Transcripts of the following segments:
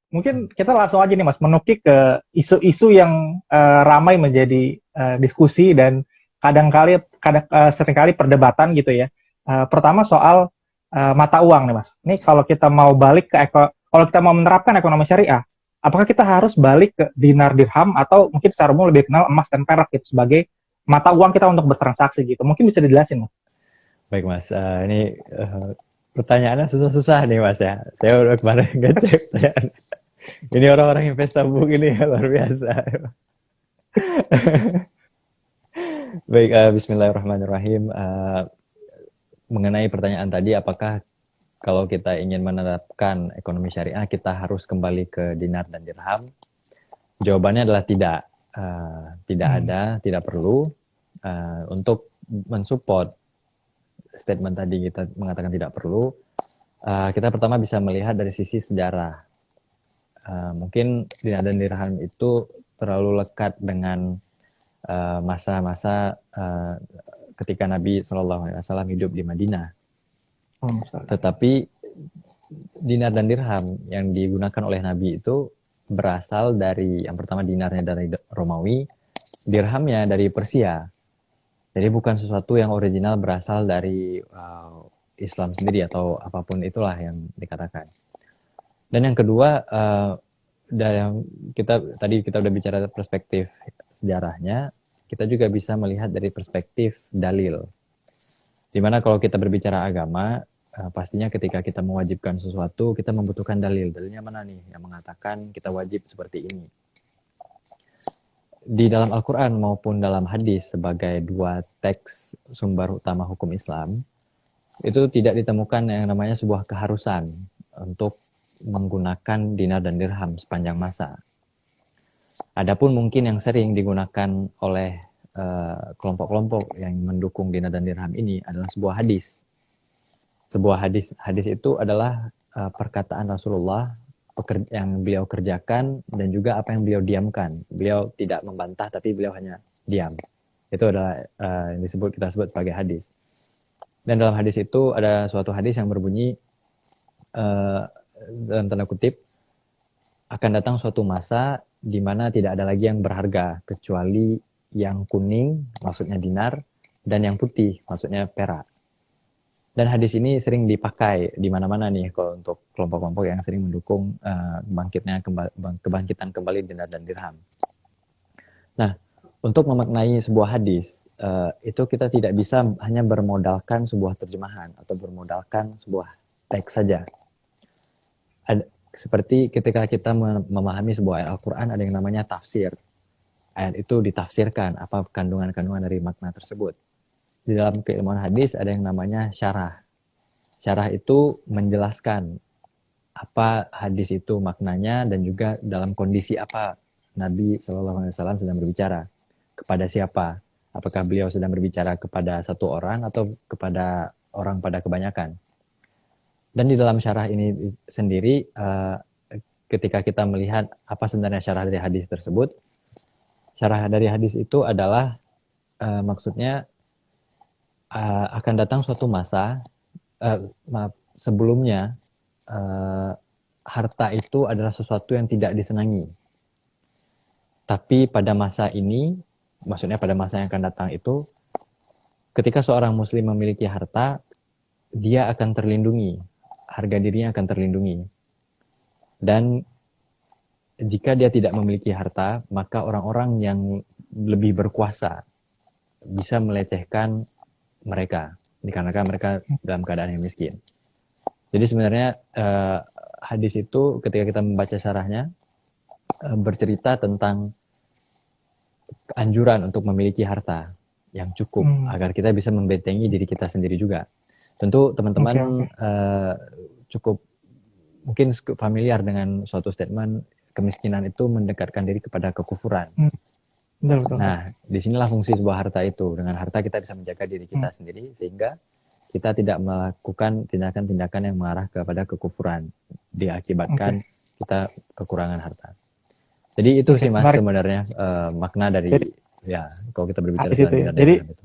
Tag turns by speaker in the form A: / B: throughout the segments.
A: mungkin kita langsung aja nih Mas menukik ke isu-isu yang ramai menjadi diskusi dan seringkali perdebatan gitu ya. Pertama soal mata uang nih Mas. Ini kalau kita mau balik kalau kita mau menerapkan ekonomi syariah, apakah kita harus balik ke dinar dirham atau mungkin secara umum lebih kenal emas dan perak gitu sebagai mata uang kita untuk bertransaksi gitu. Mungkin bisa dijelasin Mas.
B: Baik Mas, ini pertanyaannya susah-susah nih Mas ya. Saya udah kemarin ngecek. Ini orang-orang invest tabung ini ya, luar biasa. Baik, Bismillahirrahmanirrahim. Mengenai pertanyaan tadi, apakah kalau kita ingin menerapkan ekonomi syariah, kita harus kembali ke dinar dan dirham? Jawabannya adalah tidak. Tidak ada, tidak perlu. Untuk mensupport statement tadi kita mengatakan tidak perlu, kita pertama bisa melihat dari sisi sejarah. Mungkin dinar dan dirham itu terlalu lekat dengan masa-masa ketika Nabi SAW hidup di Madinah. Tetapi dinar dan dirham yang digunakan oleh Nabi itu berasal dari, yang pertama dinarnya dari Romawi, dirhamnya dari Persia. Jadi bukan sesuatu yang original berasal dari Islam sendiri atau apapun itulah yang dikatakan. Dan yang kedua, tadi kita udah bicara perspektif sejarahnya, kita juga bisa melihat dari perspektif dalil. Dimana kalau kita berbicara agama, pastinya ketika kita mewajibkan sesuatu, kita membutuhkan dalil. Dalilnya mana nih yang mengatakan kita wajib seperti ini? Di dalam Al-Quran maupun dalam hadis sebagai dua teks sumber utama hukum Islam, itu tidak ditemukan yang namanya sebuah keharusan untuk menggunakan dinar dan dirham sepanjang masa. Adapun mungkin yang sering digunakan oleh kelompok-kelompok yang mendukung dinar dan dirham ini adalah sebuah hadis. Sebuah hadis itu adalah perkataan Rasulullah yang beliau kerjakan dan juga apa yang beliau diamkan. Beliau tidak membantah tapi beliau hanya diam. Itu adalah yang kita sebut sebagai hadis. Dan dalam hadis itu ada suatu hadis yang berbunyi dalam tanda kutip, akan datang suatu masa di mana tidak ada lagi yang berharga kecuali yang kuning, maksudnya dinar, dan yang putih, maksudnya perak. Dan hadis ini sering dipakai di mana-mana nih kalau untuk kelompok-kelompok yang sering mendukung kebangkitan kembali dinar dan dirham. Nah, untuk memaknai sebuah hadis, itu kita tidak bisa hanya bermodalkan sebuah terjemahan atau bermodalkan sebuah teks saja. Seperti ketika kita memahami sebuah ayat Al-Quran, ada yang namanya tafsir. Ayat itu ditafsirkan, apa kandungan-kandungan dari makna tersebut. Di dalam keilmuan hadis ada yang namanya syarah. Syarah itu menjelaskan apa hadis itu maknanya dan juga dalam kondisi apa Nabi SAW sedang berbicara. Kepada siapa? Apakah beliau sedang berbicara kepada satu orang atau kepada orang pada kebanyakan? Dan di dalam syarah ini sendiri, ketika kita melihat apa sebenarnya syarah dari hadis tersebut, syarah dari hadis itu adalah maksudnya akan datang suatu masa sebelumnya harta itu adalah sesuatu yang tidak disenangi. Tapi pada masa ini, maksudnya pada masa yang akan datang itu, ketika seorang muslim memiliki harta, dia akan terlindungi, harga dirinya akan terlindungi. Dan jika dia tidak memiliki harta, maka orang-orang yang lebih berkuasa bisa melecehkan mereka, dikarenakan mereka dalam keadaan yang miskin. Jadi sebenarnya hadis itu ketika kita membaca syarahnya bercerita tentang anjuran untuk memiliki harta yang cukup agar kita bisa membentengi diri kita sendiri juga. Tentu teman-teman cukup mungkin familiar dengan suatu statement kemiskinan itu mendekatkan diri kepada kekufuran.
A: Betul.
B: Nah, disinilah fungsi sebuah harta itu. Dengan harta kita bisa menjaga diri kita sendiri sehingga kita tidak melakukan tindakan-tindakan yang mengarah kepada kekufuran diakibatkan kita kekurangan harta. Jadi itu sih Mas sebenarnya makna dari kalau kita berbicara tentang
A: jadi itu.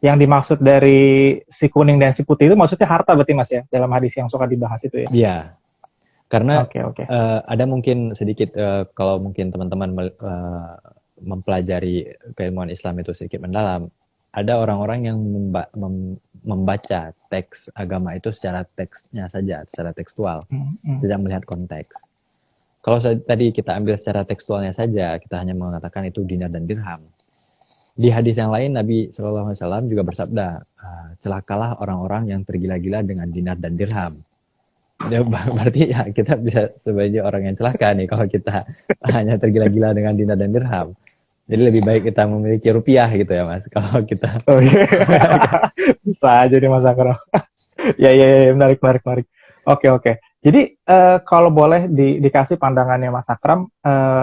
A: Yang dimaksud dari si kuning dan si putih itu maksudnya harta berarti Mas ya dalam hadis yang suka dibahas itu ya.
B: Iya. Karena
A: Oke, oke.
B: ada mungkin sedikit kalau mungkin teman-teman mempelajari keilmuan Islam itu sedikit mendalam, ada orang-orang yang membaca teks agama itu secara teksnya saja, secara tekstual,
A: Hmm, hmm.
B: tidak melihat konteks. Kalau tadi kita ambil secara tekstualnya saja, kita hanya mengatakan itu dinar dan dirham. Di hadis yang lain, Nabi SAW juga bersabda, celakalah orang-orang yang tergila-gila dengan dinar dan dirham. Ya, berarti ya kita bisa sebagai orang yang celaka nih kalau kita hanya tergila-gila dengan dinar dan dirham. Jadi lebih baik kita memiliki rupiah gitu ya Mas. Kalau kita
A: Oh iya, bisa aja nih Mas Akram. Ya, ya, ya, menarik, menarik, menarik. Oke, oke. Jadi kalau boleh dikasih pandangannya Mas Akram,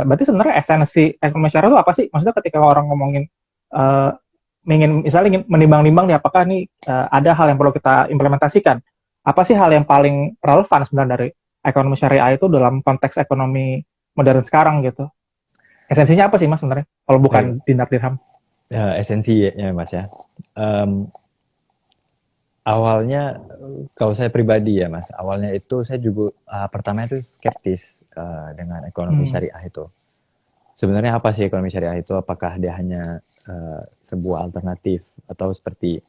A: berarti sebenarnya esensi ekonomi syariah itu apa sih? Maksudnya ketika orang ngomongin eh, misalnya ingin menimbang-nimbang nih, apakah nih ada hal yang perlu kita implementasikan? Apa sih hal yang paling relevan sebenarnya dari ekonomi syariah itu dalam konteks ekonomi modern sekarang gitu? Esensinya apa sih Mas sebenarnya? Kalau
B: baik,
A: bukan dinar dirham?
B: esensinya Mas ya. Awalnya kalau saya pribadi ya Mas, awalnya itu saya juga pertama itu skeptis dengan ekonomi
A: Hmm.
B: syariah itu. Sebenarnya apa sih ekonomi syariah itu? Apakah dia hanya sebuah alternatif atau seperti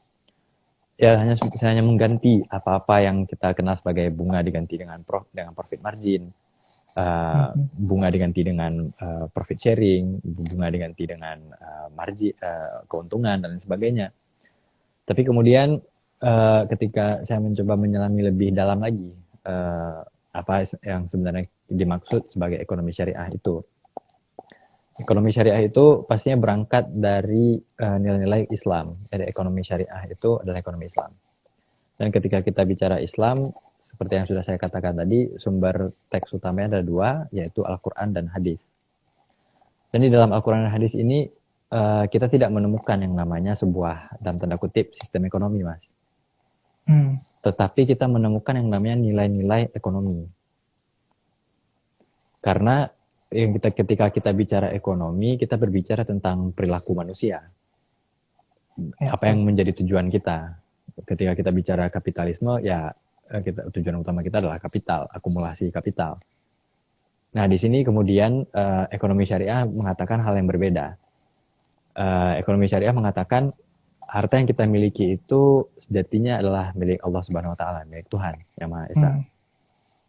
B: ya hanya mengganti apa-apa yang kita kenal sebagai bunga diganti dengan profit margin,
A: Hmm.
B: bunga diganti dengan profit sharing, bunga diganti dengan margin keuntungan dan lain sebagainya. Tapi kemudian ketika saya mencoba menyelami lebih dalam lagi apa yang sebenarnya dimaksud sebagai ekonomi syariah itu. Ekonomi syariah itu pastinya berangkat dari nilai-nilai Islam. Jadi ekonomi syariah itu adalah ekonomi Islam. Dan ketika kita bicara Islam, seperti yang sudah saya katakan tadi, sumber teks utamanya ada dua, yaitu Al-Quran dan Hadis. Dan di dalam Al-Quran dan Hadis ini, kita tidak menemukan yang namanya sebuah, dalam tanda kutip, sistem ekonomi, Mas.
A: Hmm.
B: Tetapi kita menemukan yang namanya nilai-nilai ekonomi. Karena ketika kita bicara ekonomi, kita berbicara tentang perilaku manusia.
A: Ya,
B: Apa yang menjadi tujuan kita. Ketika kita bicara kapitalisme, ya tujuan utama kita adalah kapital, akumulasi kapital. Nah, di sini kemudian ekonomi syariah mengatakan hal yang berbeda. Ekonomi syariah mengatakan harta yang kita miliki itu sejatinya adalah milik Allah Subhanahu wa taala, milik Tuhan Yang Maha Esa.
A: Hmm.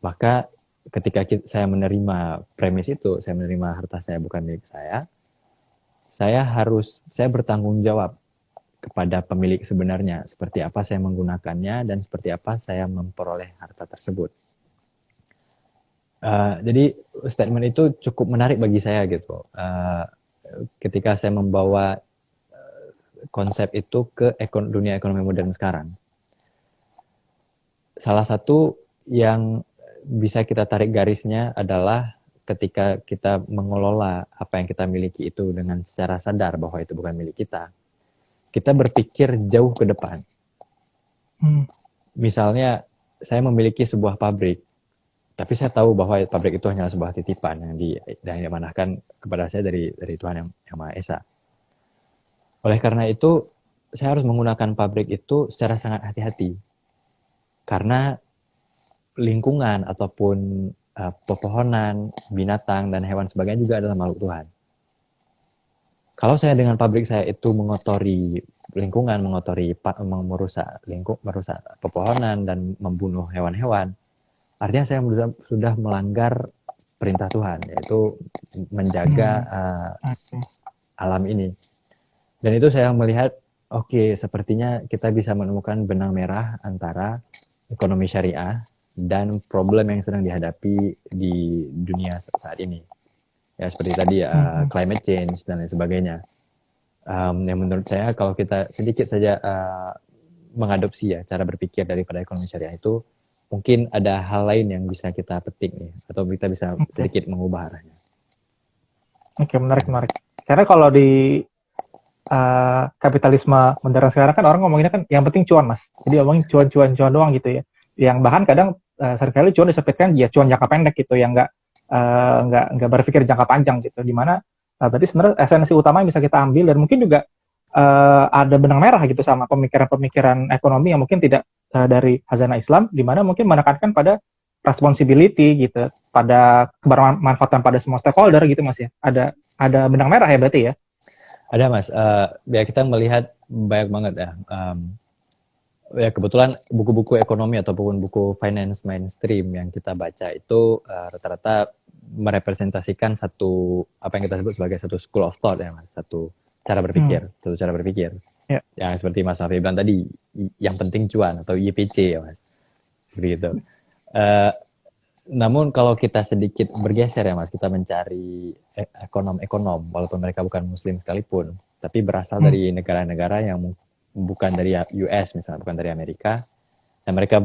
B: Maka ketika saya menerima premis itu, saya menerima harta saya bukan milik saya bertanggung jawab kepada pemilik sebenarnya, seperti apa saya menggunakannya dan seperti apa saya memperoleh harta tersebut. Jadi statement itu cukup menarik bagi saya gitu. Ketika saya membawa konsep itu ke dunia ekonomi modern sekarang. Salah satu yang bisa kita tarik garisnya adalah ketika kita mengelola apa yang kita miliki itu dengan secara sadar bahwa itu bukan milik kita berpikir jauh ke depan. Misalnya, saya memiliki sebuah pabrik, tapi saya tahu bahwa pabrik itu hanya sebuah titipan yang diamanahkan kepada saya dari Tuhan yang Maha Esa. Oleh karena itu, saya harus menggunakan pabrik itu secara sangat hati-hati. Karena lingkungan ataupun pepohonan, binatang, dan hewan sebagainya juga adalah makhluk Tuhan. Kalau saya dengan pabrik saya itu mengotori lingkungan, merusak pepohonan dan membunuh hewan-hewan, artinya saya sudah melanggar perintah Tuhan, yaitu menjaga alam ini. Dan itu saya melihat, oke, sepertinya kita bisa menemukan benang merah antara ekonomi syariah dan problem yang sedang dihadapi di dunia saat ini. Ya seperti tadi climate change dan lain sebagainya. Yang menurut saya kalau kita sedikit saja mengadopsi ya cara berpikir daripada ekonomi syariah itu, mungkin ada hal lain yang bisa kita petik nih, atau kita bisa sedikit mengubah arahnya.
A: Oke, menarik, menarik. Karena kalau di kapitalisme modern sekarang kan orang ngomonginnya kan yang penting cuan, Mas. Jadi ngomongin cuan doang gitu ya. Yang bahkan kadang seringkali cuan disebutkan ya cuan jangka pendek gitu, yang nggak berpikir jangka panjang gitu. Dimana berarti sebenarnya esensi utama yang bisa kita ambil, dan mungkin juga ada benang merah gitu sama pemikiran-pemikiran ekonomi yang mungkin tidak dari khazanah Islam, dimana mungkin menekankan pada responsibility gitu pada kebermanfaatan pada semua stakeholder gitu Mas ya. Ada benang merah ya berarti ya.
B: Ada Mas, ya kita melihat banyak banget ya. Ya kebetulan buku-buku ekonomi ataupun buku finance mainstream yang kita baca itu rata-rata merepresentasikan satu apa yang kita sebut sebagai satu school of thought ya Mas, satu cara berpikir.
A: Ya.
B: Yang seperti Mas Hafiz bilang tadi, yang penting cuan atau YPC ya Mas. Begitu. Namun kalau kita sedikit bergeser ya Mas, kita mencari ekonom-ekonom walaupun mereka bukan muslim sekalipun, tapi berasal dari negara-negara yang bukan dari US misalnya, bukan dari Amerika, dan mereka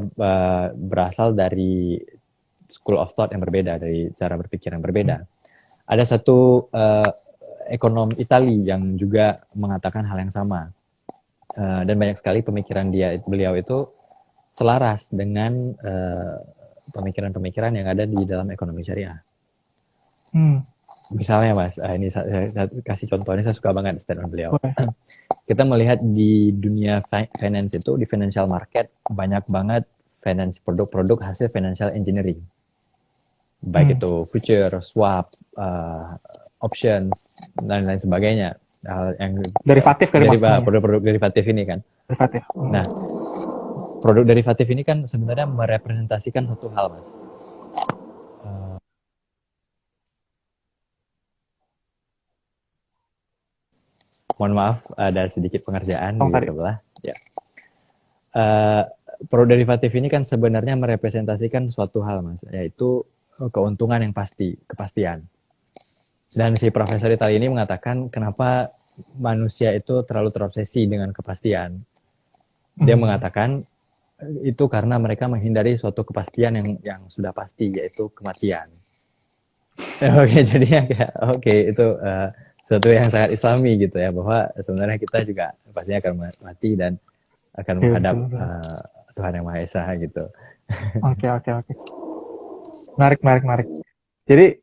B: berasal dari school of thought yang berbeda, dari cara berpikir yang berbeda. Ada satu ekonom Itali yang juga mengatakan hal yang sama, dan banyak sekali pemikiran beliau itu selaras dengan pemikiran-pemikiran yang ada di dalam ekonomi syariah. Misalnya Mas, ini saya kasih contoh, ini saya suka banget statement beliau. Kita melihat di dunia finance itu, di financial market, banyak banget produk-produk hasil financial engineering. Baik itu future, swap, options, dan lain sebagainya. Yang
A: derivatif kan maksudnya.
B: Produk-produk derivatif ini kan.
A: Derivatif.
B: Nah, produk derivatif ini kan sebenarnya merepresentasikan satu hal Mas. Mohon maaf, ada sedikit pengerjaan di sebelah. Ya. Produk derivatif ini kan sebenarnya merepresentasikan suatu hal, Mas, yaitu keuntungan yang pasti, kepastian. Dan si Profesor Itali ini mengatakan kenapa manusia itu terlalu terobsesi dengan kepastian. Dia mengatakan itu karena mereka menghindari suatu kepastian yang sudah pasti, yaitu kematian. Oke, jadinya kayak itu sesuatu yang sangat islami gitu ya, bahwa sebenarnya kita juga pastinya akan mati dan akan menghadap Tuhan Yang Maha Esa gitu.
A: Oke. Menarik. Jadi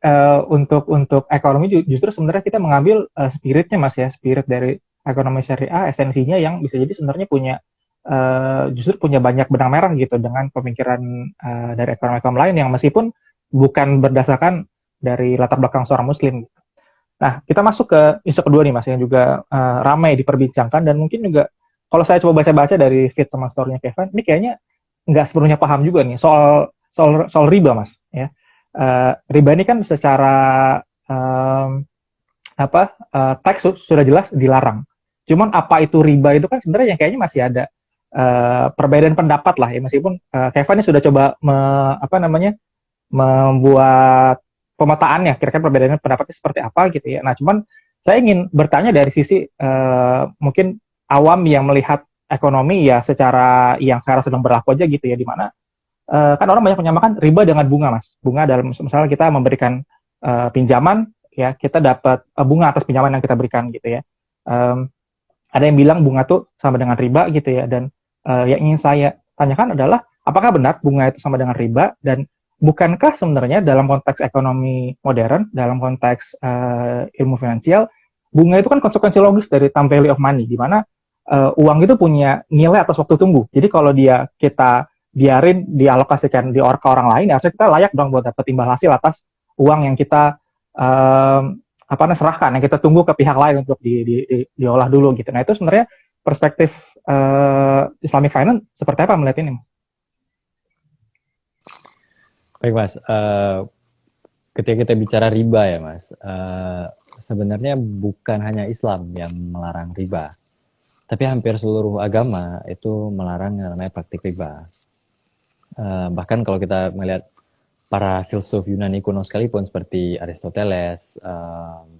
A: untuk ekonomi justru sebenarnya kita mengambil spiritnya Mas ya, spirit dari ekonomi syariah, esensinya yang bisa jadi sebenarnya justru punya banyak benang merah gitu dengan pemikiran dari ekonomi lain yang meskipun bukan berdasarkan dari latar belakang seorang muslim. Nah, kita masuk ke isu kedua nih Mas, yang juga ramai diperbincangkan dan mungkin juga kalau saya coba baca-baca dari feed sama story-nya Kevin, ini kayaknya nggak sepenuhnya paham juga nih soal riba Mas. Ya, riba ini kan secara teks sudah jelas dilarang. Cuman apa itu riba itu kan sebenarnya yang kayaknya masih ada perbedaan pendapat lah ya, meskipun Kevin ini sudah coba membuat pemetaannya kira-kira perbedaan pendapatnya seperti apa gitu ya. Nah, cuman saya ingin bertanya dari sisi mungkin awam yang melihat ekonomi ya secara yang sekarang sedang berlaku aja gitu ya, di mana kan orang banyak menyamakan riba dengan bunga Mas. Bunga dalam misalnya kita memberikan pinjaman ya, kita dapat bunga atas pinjaman yang kita berikan gitu ya. Ada yang bilang bunga tuh sama dengan riba gitu ya, dan yang ingin saya tanyakan adalah apakah benar bunga itu sama dengan riba, dan bukankah sebenarnya dalam konteks ekonomi modern, dalam konteks ilmu finansial, bunga itu kan konsekuensi logis dari time value of money, di mana uang itu punya nilai atas waktu tunggu. Jadi kalau kita biarin dialokasikan ke orang lain, harusnya kita layak dong buat dapat imbal hasil atas uang yang kita serahkan, yang kita tunggu ke pihak lain untuk diolah dulu gitu. Nah, itu sebenarnya perspektif Islamic Finance seperti apa melihat ini?
B: Baik Mas, ketika kita bicara riba ya Mas, sebenarnya bukan hanya Islam yang melarang riba, tapi hampir seluruh agama itu melarang yang namanya praktik riba. Bahkan kalau kita melihat para filsuf Yunani kuno sekalipun seperti Aristoteles,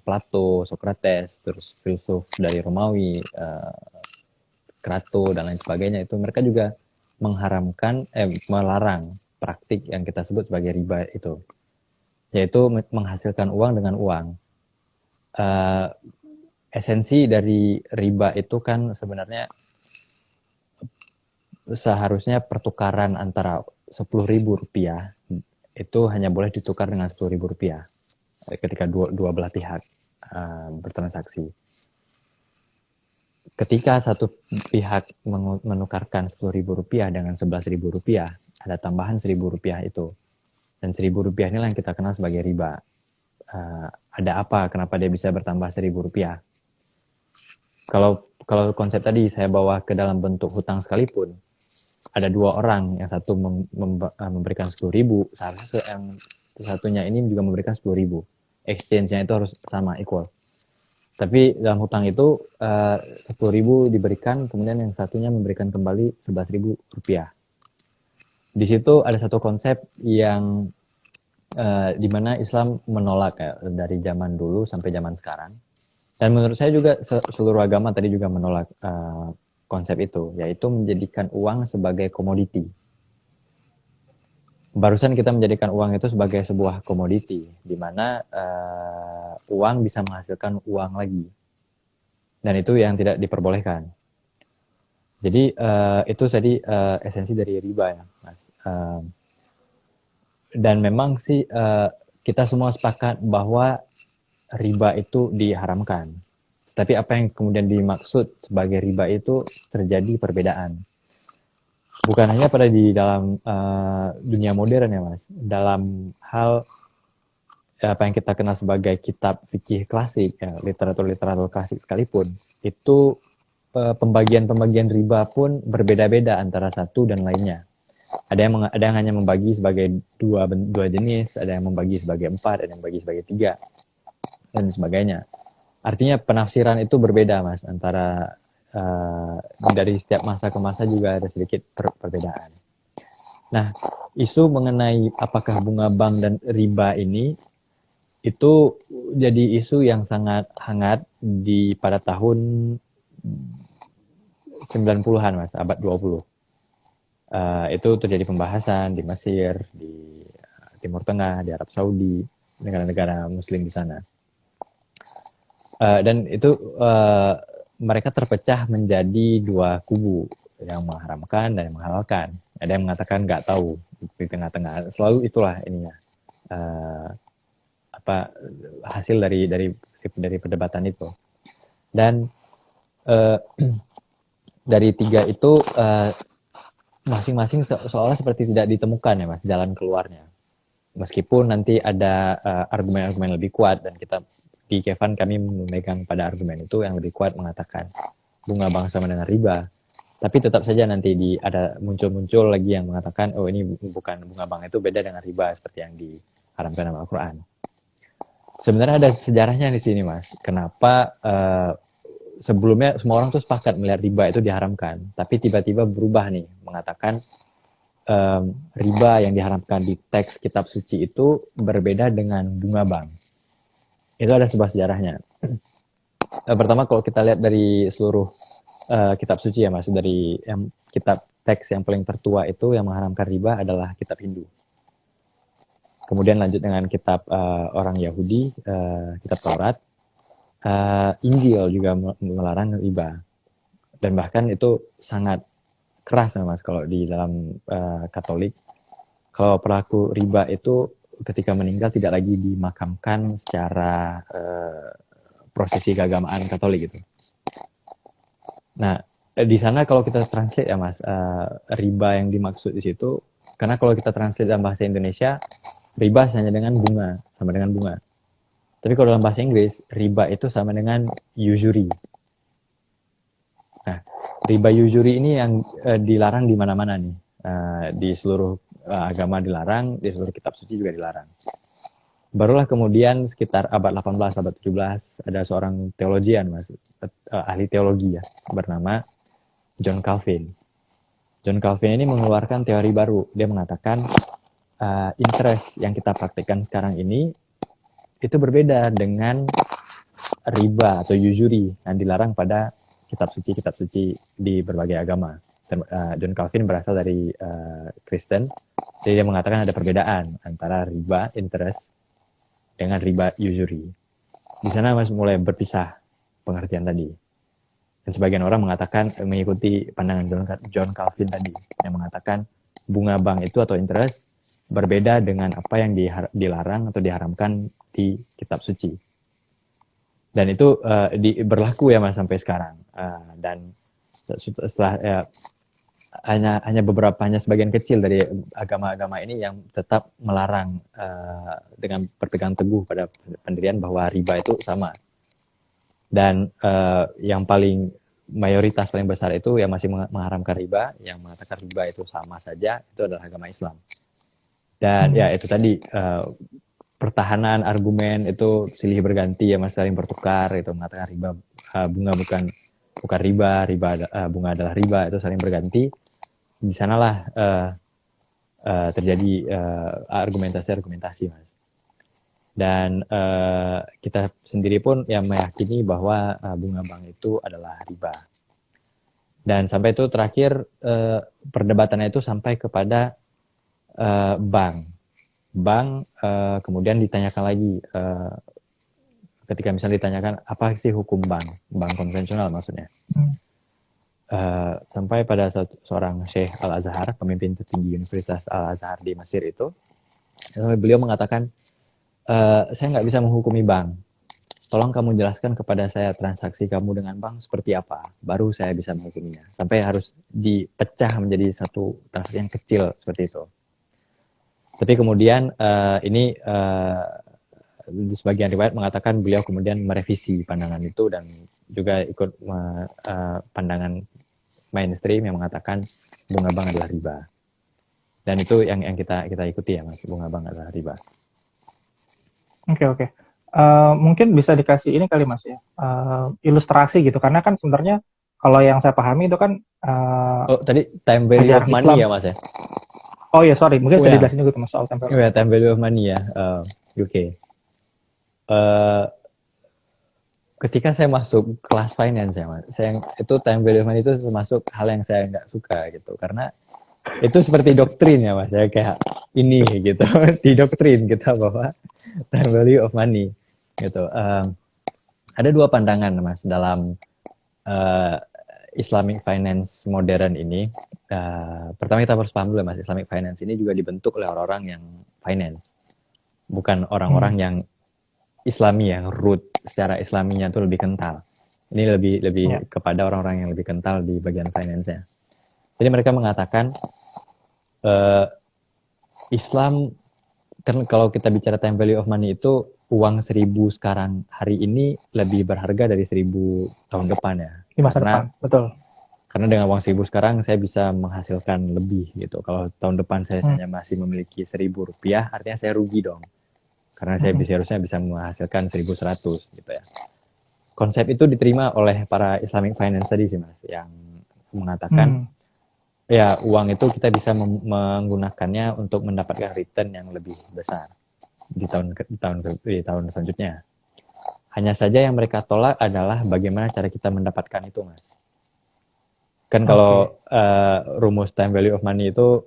B: Plato, Socrates, terus filsuf dari Romawi, Crato dan lain sebagainya, itu mereka juga melarang praktik yang kita sebut sebagai riba itu, yaitu menghasilkan uang dengan uang. Esensi dari riba itu kan sebenarnya seharusnya pertukaran antara 10.000 rupiah itu hanya boleh ditukar dengan 10.000 rupiah ketika dua belah pihak bertransaksi. Ketika satu pihak menukarkan 10.000 rupiah dengan 11.000 rupiah, ada tambahan 1.000 rupiah itu. Dan Rp1.000 inilah yang kita kenal sebagai riba. Ada apa? Kenapa dia bisa bertambah Rp1.000? Kalau konsep tadi saya bawa ke dalam bentuk hutang sekalipun, ada dua orang, yang satu memberikan 10.000, seharusnya yang satunya ini juga memberikan 10.000. Exchange-nya itu harus sama, equal. Tapi dalam hutang itu 10.000 diberikan, kemudian yang satunya memberikan kembali Rp11.000. Di situ ada satu konsep yang di mana Islam menolak ya, dari zaman dulu sampai zaman sekarang. Dan menurut saya juga seluruh agama tadi juga menolak konsep itu, yaitu menjadikan uang sebagai komoditi. Barusan kita menjadikan uang itu sebagai sebuah komoditi, di mana uang bisa menghasilkan uang lagi. Dan itu yang tidak diperbolehkan. Jadi itu tadi esensi dari riba ya, Mas. Dan memang sih kita semua sepakat bahwa riba itu diharamkan. Tapi apa yang kemudian dimaksud sebagai riba itu terjadi perbedaan. Bukan hanya pada di dalam dunia modern ya Mas. Dalam hal apa yang kita kenal sebagai kitab fikih klasik, ya, literatur klasik sekalipun, itu pembagian-pembagian riba pun berbeda-beda antara satu dan lainnya. Ada yang hanya membagi sebagai dua jenis, ada yang membagi sebagai 4, ada yang membagi sebagai 3, dan sebagainya. Artinya penafsiran itu berbeda, Mas, antara dari setiap masa ke masa juga ada sedikit perbedaan. Nah, isu mengenai apakah bunga bank dan riba ini itu jadi isu yang sangat hangat pada tahun 90-an, Mas, abad 20. Itu terjadi pembahasan di Mesir, di Timur Tengah, di Arab Saudi, negara-negara Muslim di sana. Dan itu mereka terpecah menjadi dua kubu, yang mengharamkan dan yang menghalalkan. Ada yang mengatakan nggak tahu di tengah-tengah. Selalu itulah ininya hasil dari perdebatan itu. Dan dari tiga itu masing-masing seolah seperti tidak ditemukan ya Mas jalan keluarnya. Meskipun nanti ada argumen-argumen lebih kuat, dan kita di Kevan kami memegang pada argumen itu yang lebih kuat mengatakan bunga bank sama dengan riba. Tapi tetap saja nanti ada muncul lagi yang mengatakan oh ini bukan bunga bank, itu beda dengan riba seperti yang diharamkan dalam Al-Quran. Sebenarnya ada sejarahnya di sini Mas. Kenapa sebelumnya semua orang tuh sepakat melihat riba itu diharamkan, tapi tiba-tiba berubah nih mengatakan riba yang diharamkan di teks kitab suci itu berbeda dengan bunga bank. Itu ada sebuah sejarahnya. Pertama kalau kita lihat dari seluruh kitab suci ya Mas, dari kitab teks yang paling tertua itu yang mengharamkan riba adalah kitab Hindu. Kemudian lanjut dengan kitab orang Yahudi, kitab Taurat, Injil juga melarang riba. Dan bahkan itu sangat keras Mas kalau di dalam Katolik. Kalau pelaku riba itu ketika meninggal tidak lagi dimakamkan secara prosesi keagamaan Katolik gitu. Nah, di sana kalau kita translate ya Mas, riba yang dimaksud di situ, karena kalau kita translate dalam bahasa Indonesia, riba hanya dengan bunga, sama dengan bunga. Tapi kalau dalam bahasa Inggris, riba itu sama dengan usury. Nah, riba usury ini yang dilarang di mana-mana nih. Di seluruh agama dilarang, di seluruh kitab suci juga dilarang. Barulah kemudian sekitar abad 18, abad 17, ada seorang teologian, Mas, ahli teologi ya, bernama John Calvin. John Calvin ini mengeluarkan teori baru. Dia mengatakan interest yang kita praktikkan sekarang ini itu berbeda dengan riba atau usury yang dilarang pada kitab suci di berbagai agama. John Calvin berasal dari Kristen, jadi dia mengatakan ada perbedaan antara riba interest dengan riba usury. Di sana masih mulai berpisah pengertian tadi. Dan sebagian orang mengatakan mengikuti pandangan John Calvin tadi yang mengatakan bunga bank itu atau interest berbeda dengan apa yang dilarang atau diharamkan di kitab suci. Dan itu berlaku ya Mas sampai sekarang. Dan setelah hanya beberapa, hanya sebagian kecil dari agama-agama ini yang tetap melarang dengan berpegang teguh pada pendirian bahwa riba itu sama. Dan yang mayoritas paling besar itu yang masih mengharamkan riba, yang mengatakan riba itu sama saja, itu adalah agama Islam. Dan ya itu tadi pertahanan argumen itu silih berganti ya, Mas, saling bertukar, itu mengatakan riba bunga bukan riba, bunga adalah riba, itu saling berganti. Di sanalah terjadi argumentasi, Mas. Dan kita sendiri pun yang meyakini bahwa bunga bank itu adalah riba. Dan sampai itu terakhir perdebatannya itu sampai kepada bank. Kemudian ditanyakan lagi, ketika misalnya ditanyakan apa sih hukum bank konvensional maksudnya. Sampai pada seorang Syekh Al-Azhar, pemimpin tertinggi Universitas Al-Azhar di Mesir itu, beliau mengatakan, saya nggak bisa menghukumi bank. Tolong kamu jelaskan kepada saya transaksi kamu dengan bank seperti apa, baru saya bisa menghukuminya. Sampai harus dipecah menjadi satu transaksi yang kecil seperti itu. Tapi kemudian ini di sebagian riwayat mengatakan beliau kemudian merevisi pandangan itu dan juga ikut pandangan mainstream yang mengatakan bunga bank adalah riba. Dan itu yang kita ikuti ya, Mas, bunga bank adalah riba.
A: Oke. Mungkin bisa dikasih ini kali, Mas, ya, ilustrasi gitu, karena kan sebenarnya kalau yang saya pahami itu kan
B: tadi time value of money Islam. Ya, Mas, ya?
A: Oh ya, sorry, mungkin bisa dijelasin juga Mas soal time value.
B: Ya, time value of money ya, UK. Ketika saya masuk kelas finance ya, Mas, itu time value of money itu termasuk hal yang saya nggak suka gitu, karena itu seperti doktrin ya, Mas, ya, kayak ini gitu, di doktrin kita bahwa time value of money gitu. Ada dua pandangan, Mas, dalam Islamic finance modern ini. Pertama kita harus paham dulu, Mas, Islamic finance ini juga dibentuk oleh orang-orang yang finance, bukan orang-orang yang Islami, yang root secara Islaminya itu lebih kental. Ini lebih kepada orang-orang yang lebih kental di bagian finance-nya. Jadi mereka mengatakan Islam kan, kalau kita bicara time value of money itu uang 1.000 sekarang hari ini lebih berharga dari 1.000 tahun depan ya.
A: Di masa depan, betul.
B: Karena dengan uang 1.000 sekarang saya bisa menghasilkan lebih gitu. Kalau tahun depan saya hanya masih memiliki 1.000 rupiah, artinya saya rugi dong. Karena saya harusnya bisa menghasilkan 1.100 gitu ya. Konsep itu diterima oleh para Islamic finance tadi sih, Mas, yang mengatakan ya uang itu kita bisa menggunakannya untuk mendapatkan return yang lebih besar di tahun selanjutnya. Hanya saja yang mereka tolak adalah bagaimana cara kita mendapatkan itu, Mas. Kan kalau rumus time value of money itu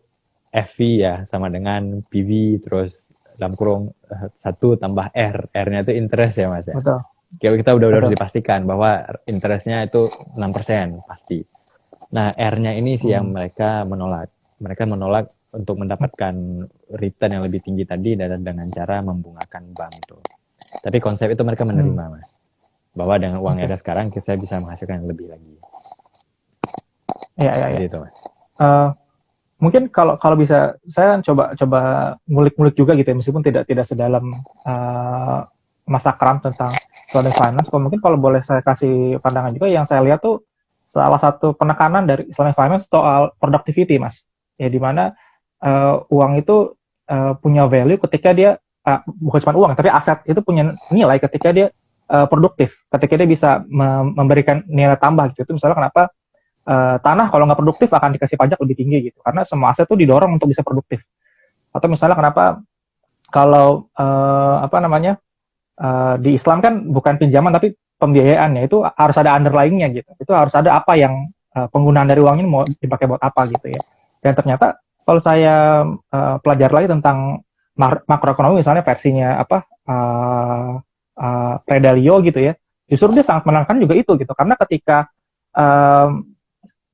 B: FV ya sama dengan PV terus dalam kurung 1 tambah R. R-nya itu interest ya, Mas, ya.
A: Betul.
B: Kita udah harus dipastikan bahwa interestnya itu 6% pasti. Nah, R-nya ini sih yang mereka menolak. Mereka menolak untuk mendapatkan return yang lebih tinggi tadi dengan cara membungakan bank itu. Tapi konsep itu mereka menerima, Mas. Bahwa dengan uang yang ada sekarang saya bisa menghasilkan yang lebih lagi.
A: Iya.
B: Gitu, Mas.
A: Mungkin kalau bisa saya coba ngulik-ngulik juga gitu ya, meskipun tidak sedalam Mas Akram tentang Islamic finance. Mungkin kalau boleh saya kasih pandangan juga, yang saya lihat tuh salah satu penekanan dari Islamic finance soal productivity, Mas. Ya, di mana uang itu punya value ketika dia bukan cuma uang, tapi aset itu punya nilai ketika dia produktif, ketika dia bisa memberikan nilai tambah gitu. Itu misalnya kenapa tanah kalau nggak produktif akan dikasih pajak lebih tinggi gitu, karena semua aset itu didorong untuk bisa produktif. Atau misalnya kenapa kalau di Islam kan bukan pinjaman tapi pembiayaan, ya itu harus ada underlying-nya gitu. Itu harus ada apa yang penggunaan dari uang ini mau dipakai buat apa gitu ya. Dan ternyata kalau saya pelajari lagi tentang makroekonomi, misalnya versinya Ray Dalio gitu ya, justru dia sangat menekankan juga itu gitu, karena ketika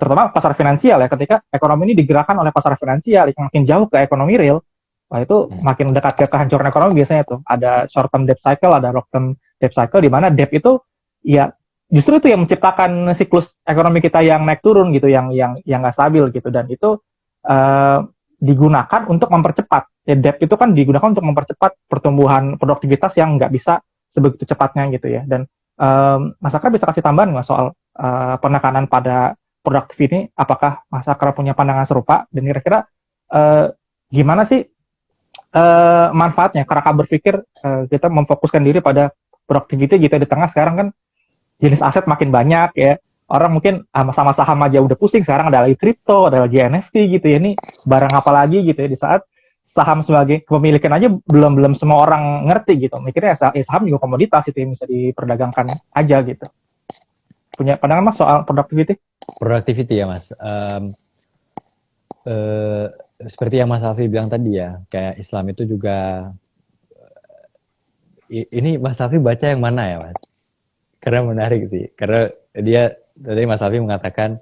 A: terutama pasar finansial ya, ketika ekonomi ini digerakkan oleh pasar finansial yang makin jauh ke ekonomi real, wah itu makin dekat ke kehancuran ekonomi biasanya tuh. Ada short term debt cycle, ada long term debt cycle, di mana debt itu ya justru itu yang menciptakan siklus ekonomi kita yang naik turun gitu, yang nggak stabil gitu, dan itu uh, digunakan untuk mempercepat. Ya, debt itu kan digunakan untuk mempercepat pertumbuhan produktivitas yang nggak bisa sebegitu cepatnya gitu ya. Dan Mas Akra bisa kasih tambahan nggak soal penekanan pada produktif ini? Apakah Mas Akra punya pandangan serupa? Dan kira-kira uh, gimana sih manfaatnya? Karena berpikir kita memfokuskan diri pada productivity gitu di tengah sekarang kan jenis aset makin banyak ya. Orang mungkin sama saham aja udah pusing, sekarang ada lagi kripto, ada lagi NFT gitu ya. Ini barang apa lagi gitu ya, di saat saham sebagai kepemilikan aja belum belum semua orang ngerti gitu. Mikirnya saham juga komoditas itu yang bisa diperdagangkan aja gitu. Punya pandangan Mas soal productivity?
B: Productivity ya Mas. Seperti yang Mas Alfi bilang tadi ya, kayak Islam itu juga, ini Mas Alfi baca yang mana ya Mas? Karena menarik sih, karena dia tadi Mas Alfi mengatakan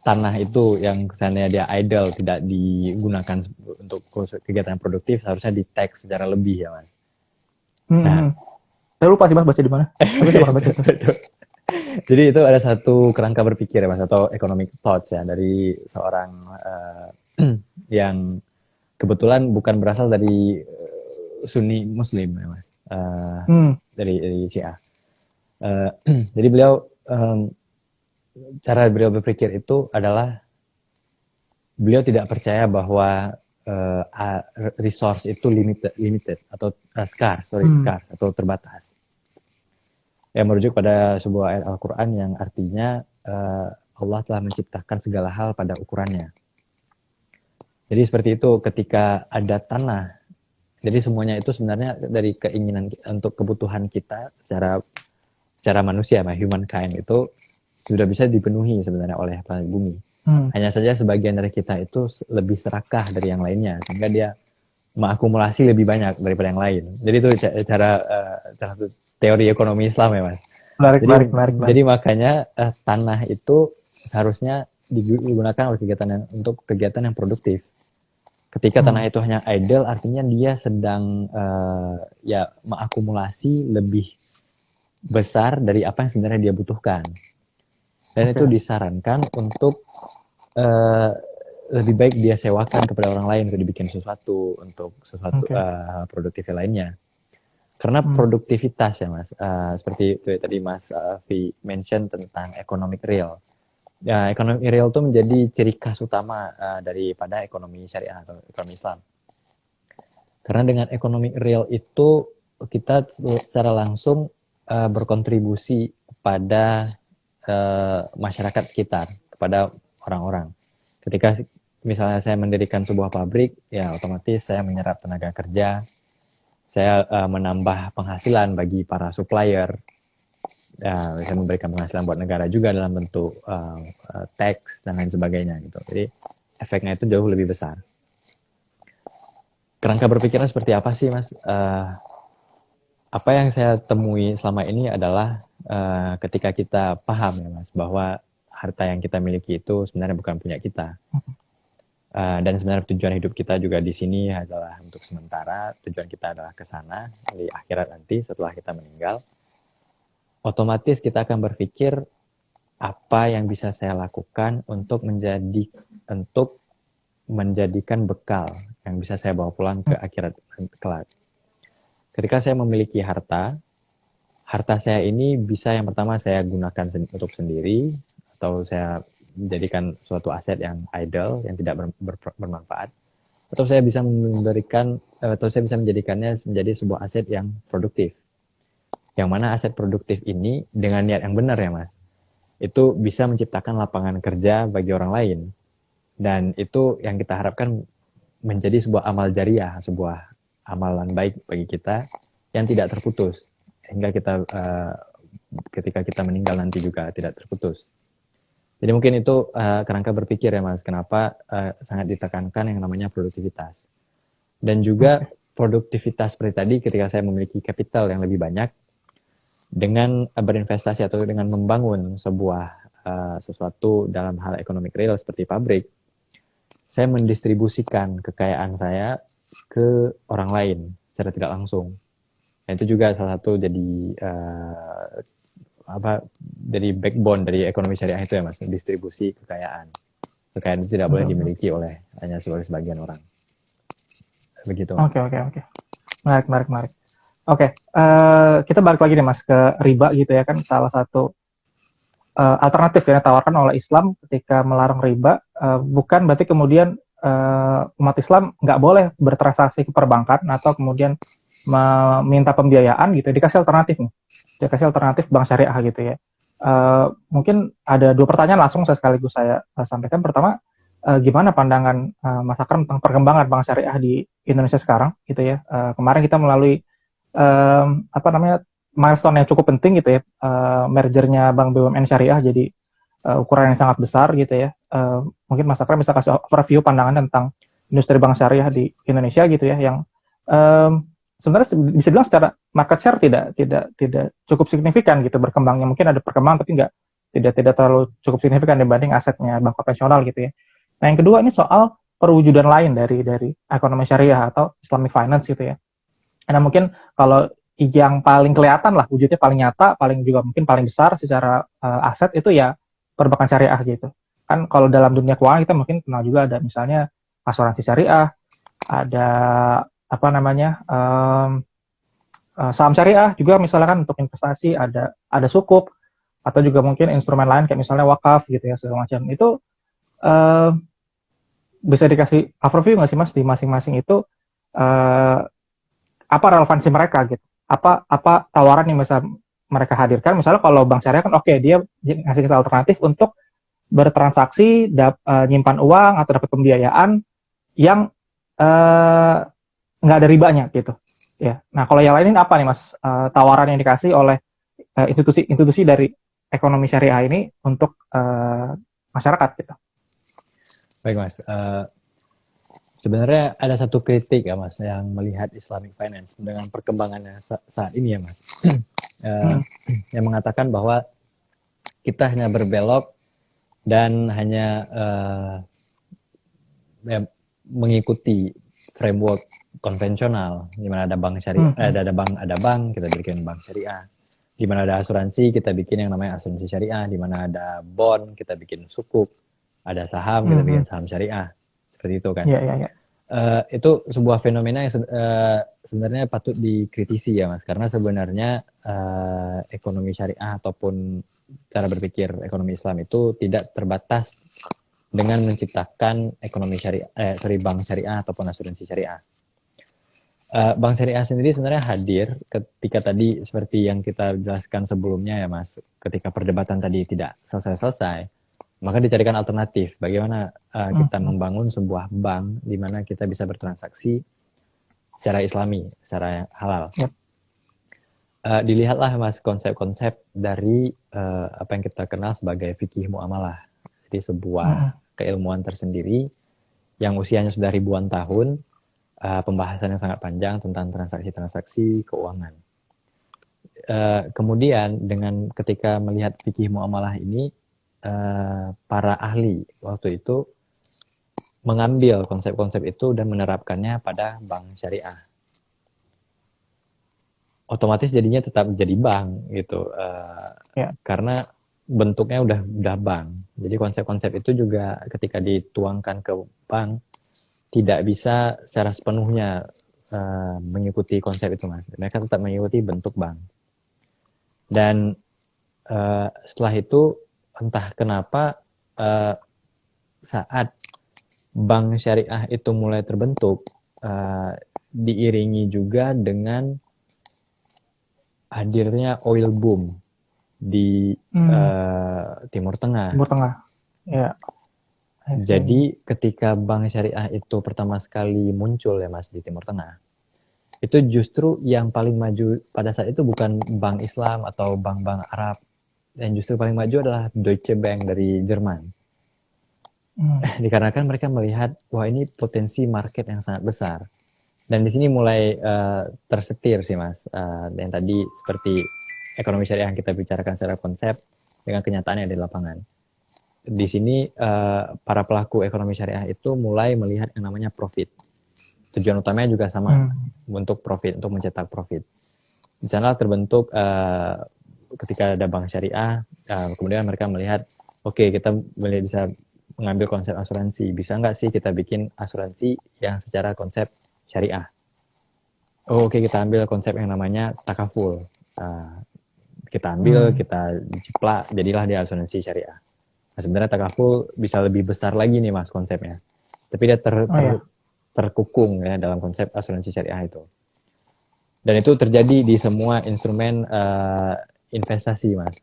B: tanah itu yang misalnya dia idle, tidak digunakan untuk kegiatan produktif, harusnya di tax secara lebih ya Mas. Nah,
A: saya lupa sih Mas baca di mana, tapi saya pernah baca itu.
B: Jadi itu ada satu kerangka berpikir ya Mas, atau economic thoughts ya, dari seorang yang kebetulan bukan berasal dari Sunni Muslim ya Mas, dari Syiah. Jadi beliau, cara beliau berpikir itu adalah beliau tidak percaya bahwa resource itu limited atau scarce atau terbatas. Yang merujuk pada sebuah ayat Al-Quran yang artinya Allah telah menciptakan segala hal pada ukurannya. Jadi seperti itu, ketika ada tanah, jadi semuanya itu sebenarnya dari keinginan untuk kebutuhan kita secara manusia, humankind itu sudah bisa dipenuhi sebenarnya oleh planet bumi. Hanya saja sebagian dari kita itu lebih serakah dari yang lainnya, sehingga dia mengakumulasi lebih banyak daripada yang lain. Jadi itu cara satu teori ekonomi Islam ya Mas.
A: Menarik.
B: Jadi makanya tanah itu seharusnya digunakan oleh untuk kegiatan yang produktif. Ketika tanah itu hanya idle, artinya dia sedang ya mengakumulasi lebih besar dari apa yang sebenarnya dia butuhkan. Dan itu disarankan untuk lebih baik dia sewakan kepada orang lain untuk dibikin sesuatu, untuk sesuatu produktif lainnya. Karena produktivitas ya Mas, seperti itu tadi Mas V mention tentang economic real. Ya, ekonomi real itu menjadi ciri khas utama daripada ekonomi syariah atau ekonomi Islam. Karena dengan ekonomi real itu kita secara langsung berkontribusi pada masyarakat sekitar, kepada orang-orang. Ketika misalnya saya mendirikan sebuah pabrik, ya otomatis saya menyerap tenaga kerja, saya menambah penghasilan bagi para supplier, bisa memberikan penghasilan buat negara juga dalam bentuk tax dan lain sebagainya gitu. Jadi efeknya itu jauh lebih besar. Kerangka berpikirnya seperti apa sih Mas? Apa yang saya temui selama ini adalah ketika kita paham ya Mas, bahwa harta yang kita miliki itu sebenarnya bukan punya kita. Dan sebenarnya tujuan hidup kita juga di sini adalah untuk sementara. Tujuan kita adalah ke sana di akhirat nanti setelah kita meninggal. Otomatis kita akan berpikir apa yang bisa saya lakukan untuk menjadikan bekal yang bisa saya bawa pulang ke akhirat kelak. Ketika saya memiliki harta saya ini bisa yang pertama saya gunakan untuk sendiri, atau saya menjadikan suatu aset yang idle, yang tidak bermanfaat, atau saya bisa menjadikannya menjadi sebuah aset yang produktif. Yang mana aset produktif ini dengan niat yang benar ya Mas, itu bisa menciptakan lapangan kerja bagi orang lain. Dan itu yang kita harapkan menjadi sebuah amal jariah, sebuah amalan baik bagi kita yang tidak terputus. Hingga kita ketika kita meninggal nanti juga tidak terputus. Jadi mungkin itu kerangka berpikir ya Mas, kenapa sangat ditekankan yang namanya produktivitas. Dan juga produktivitas seperti tadi, ketika saya memiliki kapital yang lebih banyak, dengan berinvestasi atau dengan membangun sebuah sesuatu dalam hal ekonomi real seperti pabrik, saya mendistribusikan kekayaan saya ke orang lain secara tidak langsung. Nah, itu juga salah satu jadi jadi backbone dari ekonomi syariah itu ya Mas, distribusi kekayaan. Kekayaan itu tidak boleh
A: Betul.
B: dimiliki oleh hanya sebagian orang. Begitu Mas.
A: Oke, oke, oke. Menarik, menarik, menarik. Oke, kita balik lagi nih Mas ke riba gitu ya kan salah satu alternatif yang ditawarkan oleh Islam ketika melarang riba, bukan berarti kemudian umat Islam nggak boleh bertransaksi ke perbankan atau kemudian meminta pembiayaan gitu, dikasih alternatif nih, dikasih alternatif bank syariah gitu ya. Mungkin ada dua pertanyaan langsung sekaligus saya sampaikan. Pertama, gimana pandangan Mas Akram tentang perkembangan bank syariah di Indonesia sekarang gitu ya. Kemarin kita melalui apa namanya milestone yang cukup penting gitu ya, mergernya Bank BUMN Syariah jadi ukuran yang sangat besar gitu ya. Mungkin Mas Akram bisa kasih overview pandangan tentang industri bank syariah di Indonesia gitu ya, yang sebenarnya bisa bilang secara market share tidak cukup signifikan gitu berkembangnya. Mungkin ada perkembangan tapi tidak terlalu cukup signifikan dibanding asetnya bank konvensional gitu ya. Nah yang kedua ini soal perwujudan lain dari ekonomi syariah atau Islamic finance gitu ya. Nah mungkin kalau yang paling kelihatan lah wujudnya paling nyata, paling juga mungkin paling besar secara aset itu ya perbankan syariah gitu. Kan kalau dalam dunia keuangan kita mungkin kenal juga ada misalnya asuransi syariah, ada apa namanya saham syariah juga misalnya kan untuk investasi, ada sukuk atau juga mungkin instrumen lain kayak misalnya wakaf gitu ya segala macam. Itu uh, bisa dikasih overview nggak sih Mas di masing-masing itu uh, apa relevansi mereka gitu, apa tawaran yang bisa mereka hadirkan. Misalnya kalau bank syariah kan oke, dia ngasih kita alternatif untuk bertransaksi, nyimpan uang atau dapat pembiayaan yang eh, nggak ada ribanya gitu ya. Nah kalau yang lain ini apa nih Mas, tawaran yang dikasih oleh institusi-institusi dari ekonomi syariah ini untuk masyarakat gitu.
B: Baik Mas, sebenarnya ada satu kritik ya Mas yang melihat Islamic Finance dengan perkembangannya saat ini ya Mas.
A: Hmm.
B: Yang mengatakan bahwa kita hanya berbelok dan hanya mengikuti framework konvensional di mana ada bank syariah, ada bank kita bikin bank syariah, di mana ada asuransi kita bikin yang namanya asuransi syariah, di mana ada bond kita bikin sukuk, ada saham kita bikin saham syariah, seperti itu kan.
A: Yeah, yeah, yeah.
B: Itu sebuah fenomena yang sebenarnya patut dikritisi ya Mas, karena sebenarnya ekonomi syariah ataupun cara berpikir ekonomi Islam itu tidak terbatas dengan menciptakan ekonomi syariah, bank syariah ataupun asuransi syariah. Bank syariah sendiri sebenarnya hadir ketika tadi seperti yang kita jelaskan sebelumnya ya Mas, ketika perdebatan tadi tidak selesai-selesai, maka dicarikan alternatif bagaimana kita membangun sebuah bank di mana kita bisa bertransaksi secara islami, secara halal.
A: Yep.
B: Dilihatlah Mas konsep-konsep dari apa yang kita kenal sebagai fikih muamalah. Jadi sebuah keilmuan tersendiri yang usianya sudah ribuan tahun, pembahasan yang sangat panjang tentang transaksi-transaksi keuangan. Kemudian dengan ketika melihat fikih muamalah ini, para ahli waktu itu mengambil konsep-konsep itu dan menerapkannya pada bank syariah. Otomatis jadinya tetap jadi bank gitu, karena bentuknya udah bank. Jadi konsep-konsep itu juga ketika dituangkan ke bank tidak bisa secara sepenuhnya mengikuti konsep itu Mas. Mereka tetap mengikuti bentuk bank. Dan setelah itu entah kenapa saat bank syariah itu mulai terbentuk, diiringi juga dengan hadirnya oil boom di Timur Tengah.
A: Timur Tengah. Ya.
B: Jadi ketika bank syariah itu pertama sekali muncul ya Mas di Timur Tengah, itu justru yang paling maju pada saat itu bukan bank Islam atau bank-bank Arab, yang justru paling maju adalah Deutsche Bank dari Jerman. Dikarenakan mereka melihat wah ini potensi market yang sangat besar. Dan di sini mulai tersetir sih Mas, yang tadi seperti ekonomi syariah yang kita bicarakan secara konsep dengan kenyataannya di lapangan. Di sini para pelaku ekonomi syariah itu mulai melihat yang namanya profit. Tujuan utamanya juga sama, untuk profit, untuk mencetak profit. Di sana terbentuk ketika ada bank syariah, kemudian mereka melihat, oke, kita bisa mengambil konsep asuransi. Bisa nggak sih kita bikin asuransi yang secara konsep syariah? Oh, oke, kita ambil konsep yang namanya takaful. Kita ambil, kita jiplak, jadilah dia asuransi syariah. Nah, sebenarnya takaful bisa lebih besar lagi nih Mas konsepnya. Tapi dia terkukung ya dalam konsep asuransi syariah itu. Dan itu terjadi di semua instrumen investasi, Mas.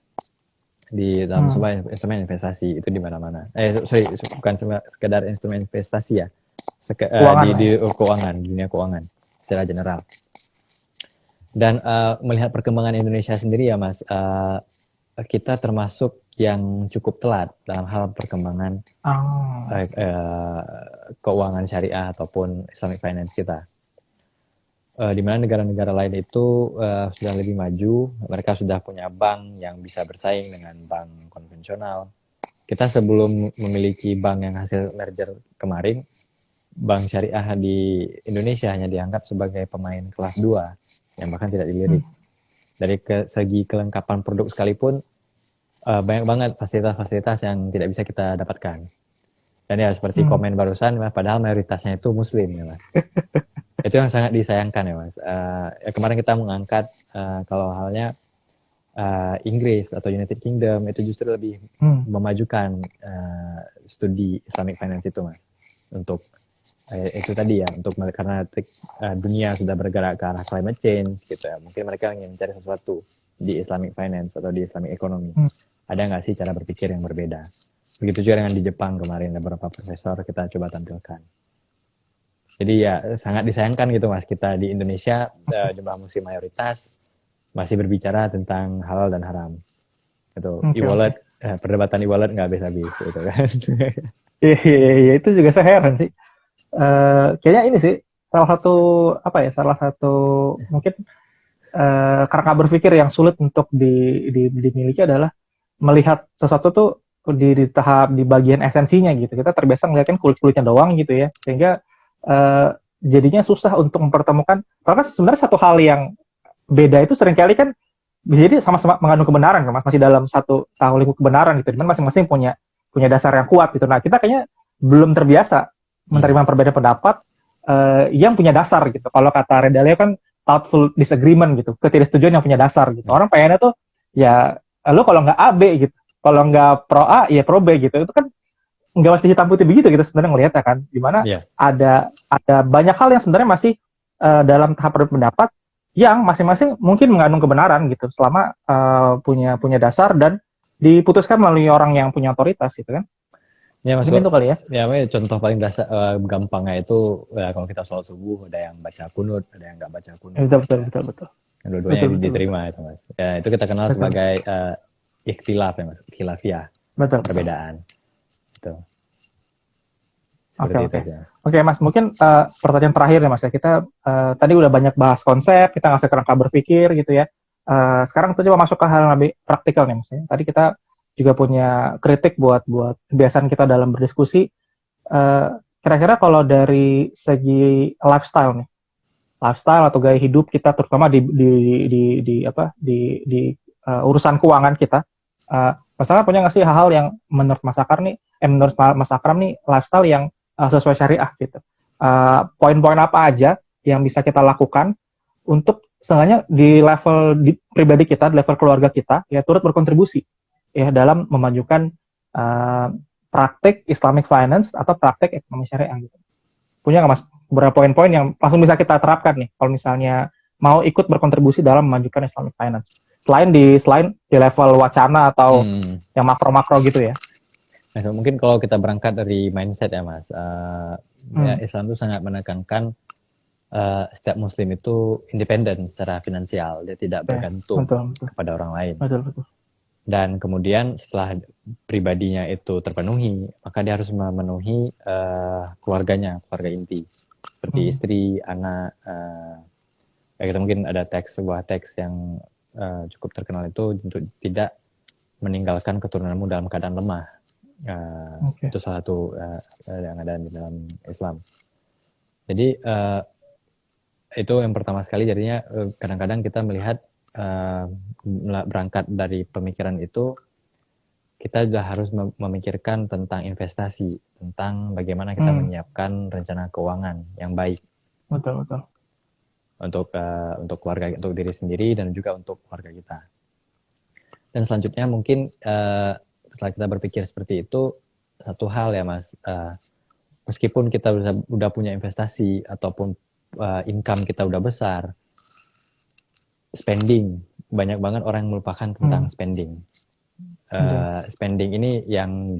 B: Di dalam semua instrumen investasi itu di mana-mana. Bukan cuma sekedar instrumen investasi ya. Di keuangan, dunia keuangan secara general. Dan melihat perkembangan Indonesia sendiri ya, Mas, kita termasuk yang cukup telat dalam hal perkembangan keuangan syariah ataupun Islamic finance kita. Di mana negara-negara lain itu sudah lebih maju, mereka sudah punya bank yang bisa bersaing dengan bank konvensional. Kita sebelum memiliki bank yang hasil merger kemarin, bank syariah di Indonesia hanya dianggap sebagai pemain kelas 2 yang bahkan tidak dilirik. Dari segi kelengkapan produk sekalipun, banyak banget fasilitas-fasilitas yang tidak bisa kita dapatkan. Dan ya seperti komen barusan, padahal mayoritasnya itu Muslim ya Mas. Itu yang sangat disayangkan ya Mas. Kemarin kita mengangkat kalau halnya Inggris atau United Kingdom itu justru lebih memajukan studi Islamic Finance itu Mas. Untuk itu tadi ya, untuk karena dunia sudah bergerak ke arah climate change gitu ya. Mungkin mereka ingin mencari sesuatu di Islamic Finance atau di Islamic Economy. Ada nggak sih cara berpikir yang berbeda? Begitu juga dengan di Jepang kemarin, beberapa profesor kita coba tampilkan. Jadi ya sangat disayangkan gitu Mas, kita di Indonesia jumlah muslim mayoritas masih berbicara tentang halal dan haram. Itu e-wallet, perdebatan e-wallet nggak habis-habis gitu kan.
A: Iya, itu juga saya heran sih. Kayaknya ini sih salah satu mungkin kerangka berpikir yang sulit untuk dimiliki adalah melihat sesuatu tuh di tahap di bagian esensinya gitu. Kita terbiasa ngeliatin kulit-kulitnya doang gitu ya, sehingga jadinya susah untuk mempertemukan. Karena sebenarnya satu hal yang beda itu seringkali kan bisa jadi sama-sama mengandung kebenaran kan, masih dalam satu lingkup kebenaran gitu, dimana masing-masing punya dasar yang kuat gitu. Nah, kita kayaknya belum terbiasa menerima perbedaan pendapat yang punya dasar gitu. Kalau kata Redalio kan thoughtful disagreement gitu, ketidaksetujuan yang punya dasar gitu. Orang pengennya tuh ya lo kalau nggak A B gitu, kalau nggak pro A ya pro B gitu. Itu kan nggak mesti hitam putih begitu gitu sebenarnya ngelihatnya kan. Dimana ada banyak hal yang sebenarnya masih dalam tahap pendapat yang masing-masing mungkin mengandung kebenaran gitu, selama punya dasar dan diputuskan melalui orang yang punya otoritas gitu kan.
B: Ya Mas,
A: mungkin itu kali ya.
B: Ya, contoh paling dasar gampangnya itu ya, kalau kita sholat subuh ada yang baca kunut, ada yang nggak baca kunut.
A: Betul.
B: Dua-duanya diterima itu Mas. Ya, itu kita kenal sebagai ikhtilaf ya Mas, khilafiyah. Perbedaan. Itu.
A: Oke, Mas, mungkin pertanyaan terakhir ya Mas ya. Kita tadi udah banyak bahas konsep, kita ngasih kerangka berpikir gitu ya. Sekarang kita coba masuk ke hal yang lebih praktikal nih Mas ya. Tadi kita juga punya kritik buat kebiasaan kita dalam berdiskusi. Kira-kira kalau dari segi lifestyle atau gaya hidup kita, terutama di urusan keuangan kita, Mas Akram punya nggak sih hal-hal yang menurut Mas Akram nih lifestyle yang sesuai syariah gitu? Poin-poin apa aja yang bisa kita lakukan untuk seenggaknya di level pribadi kita, di level keluarga kita, ya turut berkontribusi ya dalam memajukan praktik Islamic finance atau praktik ekonomi syariah gitu. Punya nggak Mas beberapa poin-poin yang langsung bisa kita terapkan nih kalau misalnya mau ikut berkontribusi dalam memajukan Islamic finance, selain di level wacana atau yang makro-makro gitu ya?
B: Nah, mungkin kalau kita berangkat dari mindset ya Mas, ya, Islam itu sangat menekankan setiap Muslim itu independen secara finansial, dia tidak bergantung kepada orang lain.
A: Betul.
B: Dan kemudian setelah pribadinya itu terpenuhi, maka dia harus memenuhi keluarganya, keluarga inti, seperti istri, anak. Kita mungkin ada sebuah teks yang cukup terkenal itu untuk tidak meninggalkan keturunanmu dalam keadaan lemah. Itu salah satu yang ada di dalam Islam. Jadi itu yang pertama sekali, jadinya kadang-kadang kita melihat berangkat dari pemikiran itu, kita juga harus memikirkan tentang investasi, tentang bagaimana kita menyiapkan rencana keuangan yang baik
A: Betul, betul.
B: untuk keluarga, untuk diri sendiri dan juga untuk keluarga kita. Dan selanjutnya mungkin setelah kita berpikir seperti itu, satu hal ya Mas, meskipun kita udah punya investasi ataupun income kita udah besar, spending, banyak banget orang yang melupakan tentang spending. Spending ini yang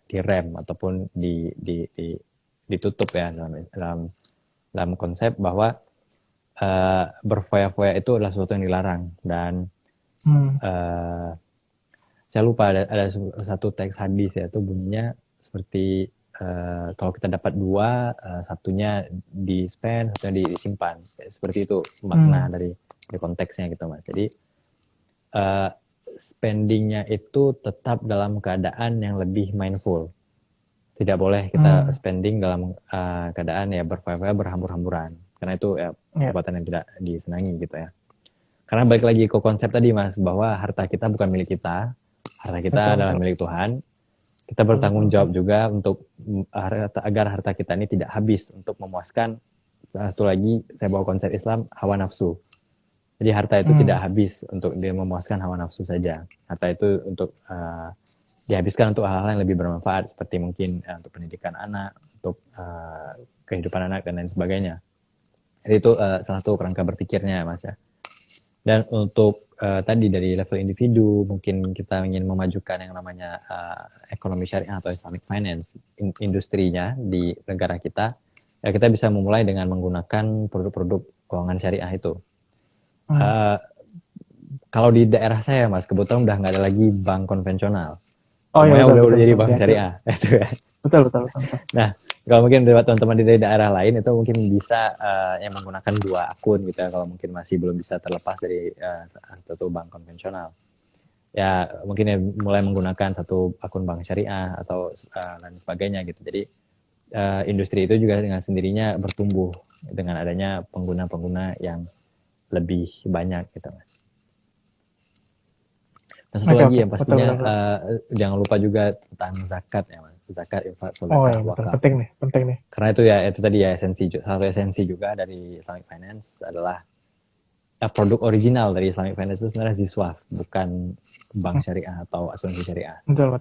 B: direm ataupun ditutup ya dalam konsep bahwa berfoya-foya itu adalah sesuatu yang dilarang. Dan saya lupa ada satu teks hadis ya, itu bunyinya seperti kalau kita dapat dua, satunya di spend, satunya disimpan, seperti itu makna dari konteksnya gitu Mas. Jadi spendingnya itu tetap dalam keadaan yang lebih mindful. Tidak boleh kita spending dalam keadaan ya berfoya-foya, berhambur-hamburan, karena itu ya perbuatan yang tidak disenangi gitu ya. Karena balik lagi ke konsep tadi Mas, bahwa harta kita bukan milik kita, harta kita adalah milik Tuhan. Kita bertanggung jawab juga untuk agar harta kita ini tidak habis untuk memuaskan, satu lagi saya bawa konsep Islam, hawa nafsu. Jadi harta itu tidak habis untuk dia memuaskan hawa nafsu saja. Harta itu untuk dihabiskan untuk hal-hal yang lebih bermanfaat, seperti mungkin untuk pendidikan anak, untuk kehidupan anak dan lain sebagainya. Jadi itu salah satu kerangka berpikirnya Mas ya. Dan untuk tadi dari level individu, mungkin kita ingin memajukan yang namanya ekonomi syariah atau Islamic finance, industrinya di negara kita, ya kita bisa memulai dengan menggunakan produk-produk keuangan syariah itu. Kalau di daerah saya Mas, kebetulan udah nggak ada lagi bank konvensional. Semuanya udah jadi bank syariah.
A: Betul.
B: Nah, kalau mungkin teman-teman dari daerah lain itu mungkin bisa yang menggunakan dua akun gitu ya, kalau mungkin masih belum bisa terlepas dari satu bank konvensional. Ya mungkin ya mulai menggunakan satu akun bank syariah atau lain sebagainya gitu. Jadi industri itu juga dengan sendirinya bertumbuh dengan adanya pengguna-pengguna yang lebih banyak gitu Mas. Dan satu lagi yang pastinya jangan lupa juga tentang zakat ya Mas. Zakat, infak, sedekah, wakaf.
A: Penting nih.
B: Karena itu ya, itu tadi ya satu esensi juga dari Islamic Finance adalah produk original dari Islamic Finance itu sebenarnya Ziswaf, bukan bank syariah atau asuransi syariah.
A: Betul.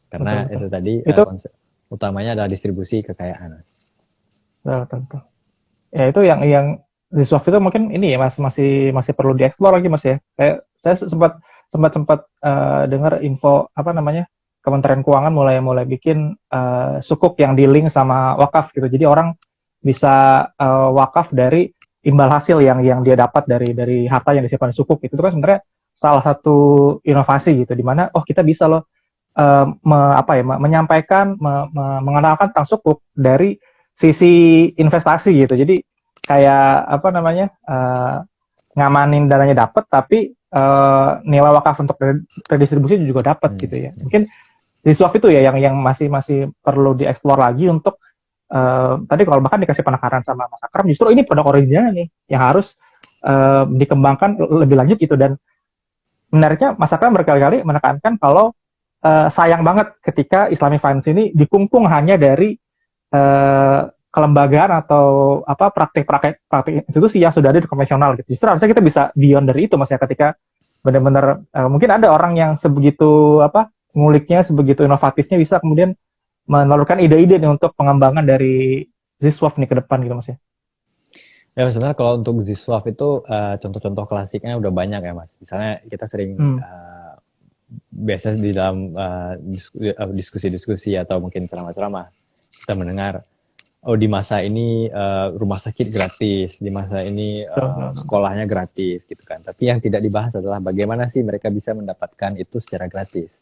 B: Karena itu tadi konsep utamanya adalah distribusi kekayaan.
A: Betul. Ya itu yang Ziswaf itu mungkin ini ya Mas, masih perlu dieksplor lagi Mas ya. Kayak saya sempat dengar info Kementerian Keuangan mulai bikin sukuk yang di-link sama wakaf gitu. Jadi orang bisa wakaf dari imbal hasil yang dia dapat dari harta yang disimpan di sukuk. Itu kan sebenarnya salah satu inovasi gitu, di mana kita bisa loh menyampaikan, mengenalkan tentang sukuk dari sisi investasi gitu. Jadi kayak ngamanin dananya dapat, tapi nilai wakaf untuk redistribusi juga dapat gitu ya. Mungkin Ziswaf itu ya yang masih perlu dieksplor lagi untuk tadi kalau bahkan dikasih penekanan sama Mas Akram, justru ini produk original nih yang harus dikembangkan lebih lanjut gitu. Dan menariknya Mas Akram berkali-kali menekankan kalau sayang banget ketika Islamic Finance ini dikungkung hanya dari kelembagaan atau praktik institusi yang sudah ada di konvensional gitu. Justru harusnya kita bisa beyond dari itu Mas ya, ketika benar-benar mungkin ada orang yang sebegitu nguliknya, sebegitu inovatifnya bisa kemudian menelurkan ide-ide nih untuk pengembangan dari Ziswaf nih ke depan gitu Mas ya.
B: Ya sebenarnya kalau untuk Ziswaf itu contoh-contoh klasiknya udah banyak ya Mas. Misalnya kita sering biasa di dalam diskusi-diskusi atau mungkin ceramah-ceramah kita mendengar, di masa ini rumah sakit gratis, di masa ini sekolahnya gratis gitu kan. Tapi yang tidak dibahas adalah bagaimana sih mereka bisa mendapatkan itu secara gratis.